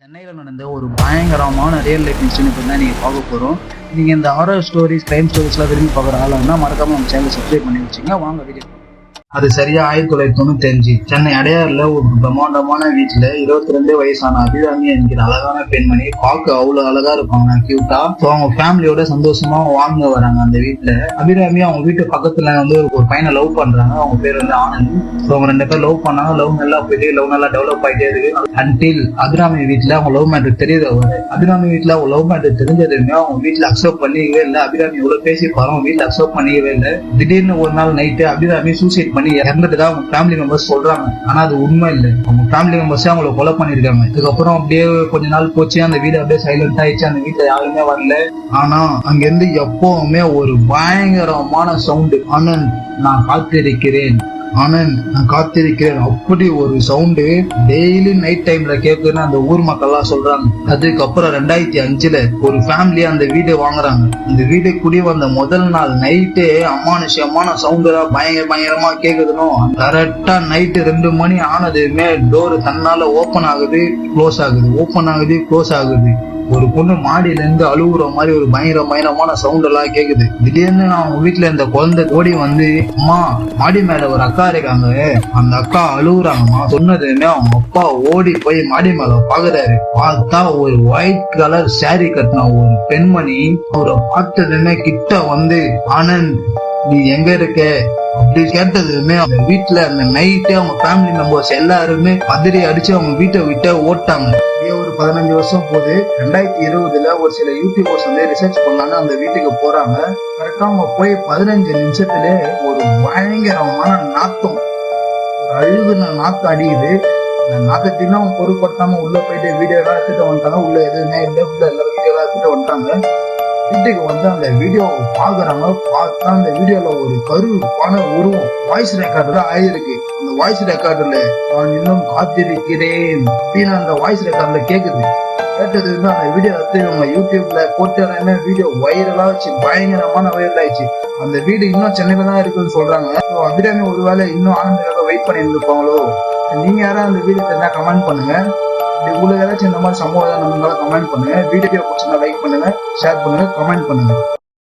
சென்னையில் நடந்த ஒரு பயங்கரமான ரியல் லைஃப் இன்சிடென்ட் தான் நீங்கள் பார்க்க போகிறோம். நீங்கள் இந்த ஹாரர் ஸ்டோரிஸ், கிரைம் ஸ்டோரிஸ்லாம் விரும்பி பார்க்குற ஆளுன்னா மறக்காமல் நம்ம சேனலை சப்ஸ்கிரைப் பண்ணி வச்சுங்க. வாங்க வீடியோ. அது சரியா 1995 சென்னை அடையாறுல ஒரு பிரம்மாண்டமான வீட்டுல 22 வயசான அபிராமி என்கிற அழகான பெண்மணி பார்க்க அவ்வளவு அழகா இருப்பாங்க, கியூட்டா. அவங்க ஃபேமிலியோட சந்தோஷமா வாழ்ந்து வராங்க அந்த வீட்டுல. அபிராமி அவங்க வீட்டு பக்கத்துல ஒரு பையனை லவ் பண்றாங்க. அவங்க பேர் ஆனந்த். அவங்க 2 பேர் லவ் பண்ணாங்க. லவ் நல்லா போயிட்டு லவ் நல்லா டெவலப் ஆயிட்டே இருக்கு. அன்டில் அபிராமி வீட்டுல அவங்க லவ் மேட்டர் தெரியுது. அபிராமி வீட்டுல அவங்க லவ் மேட்டர் தெரிஞ்சதுமே அவங்க வீட்டுல அக்செப்ட் பண்ணிக்கவே இல்லை. அபிராமி எவ்வளவு பேசி பாரு, அவங்க வீட்டுல அக்செப்ட் பண்ணிக்கவே இல்லை. திடீர்னு ஒரு நாள் நைட்டு அபிராமி சூசைட் பண்ணி இறந்துட்டுதான் அவங்க ஃபேமிலி மெம்பர்ஸ் சொல்றாங்க. ஆனா அது உண்மை இல்லை. அவங்க ஃபேமிலி மெம்பர்ஸே அவங்களை கொலை பண்ணிருக்காங்க. இதுக்கப்புறம் அப்படியே கொஞ்ச நாள் போச்சு. அந்த வீடு அப்படியே சைலண்ட் ஆயிடுச்சு. அந்த வீட்டுல யாருமே வரல. ஆனா அங்க இருந்து எப்பவுமே ஒரு பயங்கரமான சவுண்ட், ஆனந்த் நான் காத்திருக்கிறேன், ஆனந்த் நான் காத்திருக்கிறேன், அப்படி ஒரு சவுண்டு டெய்லி நைட் டைம்ல கேட்குன்னு அந்த ஊர் மக்கள் எல்லாம் சொல்றாங்க. அதுக்கப்புறம் 2005 ஒரு ஃபேமிலி அந்த வீடு வாங்குறாங்க. இந்த வீடு குடி வந்த முதல் நாள் நைட்டே அமானுஷமான சவுண்டு தான் பயங்கரமா கேக்குதுன்னு கரெக்டா நைட்டு 2 மணி ஆனதுமே டோர் தன்னால ஓபன் ஆகுது, க்ளோஸ் ஆகுது, ஓபன் ஆகுது, க்ளோஸ் ஆகுது. ஒரு பொண்ணு மாடியில இருந்து அழுகுற மாதிரி ஒரு பயங்கரமான சவுண்ட் எல்லாம் கேக்குது. திடீர்னு அவங்க வீட்டுல இந்த குழந்தை ஓடி வந்து, அம்மா மாடி மேல ஒரு அக்கா இருக்காங்க, அந்த அக்கா அழுகுறாங்கம்மா சொன்னதுமே அவங்க அப்பா ஓடி போய் மாடி மேல பாக்குறாரு. பார்த்தா ஒரு ஒயிட் கலர் சாரி கட்டின ஒரு பெண்மணி. அவரை பார்த்ததுமே கிட்ட வந்து, ஆனந்த் நீ எங்க இருக்க அப்படி கேட்டதுமே அவங்க வீட்டுல அந்த நைட்டே அவங்க ஃபேமிலி மெம்பர்ஸ் எல்லாருமே பதறி அடிச்சு அவங்க வீட்டை விட்டு ஓட்டாங்க. ஒரு 15 வருஷம் போது 2020 ஒரு சில யூடியூபர்ஸ் ரிசர்ச் பண்ணாங்க. அந்த வீட்டுக்கு போறாங்க. கரெக்டா அவங்க போய் 15 நிமிஷத்துல ஒரு பயங்கரமான நாத்தம், அழுகுன நாத்தம் அடிக்குது. அந்த நாத்தத்தையும் அவங்க பொருட்படுத்தாம உள்ள போயிட்டு வீடியோ எல்லாம் எடுத்துட்டு வந்துட்டாங்க. உள்ள எதுவுமே இல்லை, உள்ள எல்லாரும் வீடியோ எல்லாம் எடுத்துட்டு வந்துட்டாங்க. வீட்டுக்கு வந்து அந்த வீடியோவை பாக்குறாங்க. பார்த்தா அந்த வீடியோல ஒரு கருப்பான உருவம் வாய்ஸ் ரெக்கார்டுல ஆயிருக்கு. அந்த வாய்ஸ் ரெக்கார்டுல நான் இன்னும் காத்திருக்கிறேன் அப்படின்னு அந்த வாய்ஸ் ரெக்கார்டுல கேக்குது. கேட்டது அந்த வீடியோ எடுத்து இவங்க யூடியூப்ல போட்டு வீடியோ வைரலா வச்சு பயங்கரமான வைரல் ஆயிடுச்சு. அந்த வீடு இன்னும் சென்னையில தான் இருக்குன்னு சொல்றாங்க. அபிராமி ஒருவேளை இன்னும் ஆனந்தாக வெயிட் பண்ணிட்டு இருப்பாங்களோ? நீங்க யாரும் அந்த வீடு தெரிஞ்சா கமெண்ட் பண்ணுங்க. உங்களுக்கு ஏதாச்சும் இந்த மாதிரி சம்பவம் நம்மளால கமெண்ட் பண்ணுங்க. வீடியோ பிடிச்சிருந்தா லைக் பண்ணுங்க, ஷேர் பண்ணுங்க, கமெண்ட் பண்ணுங்க.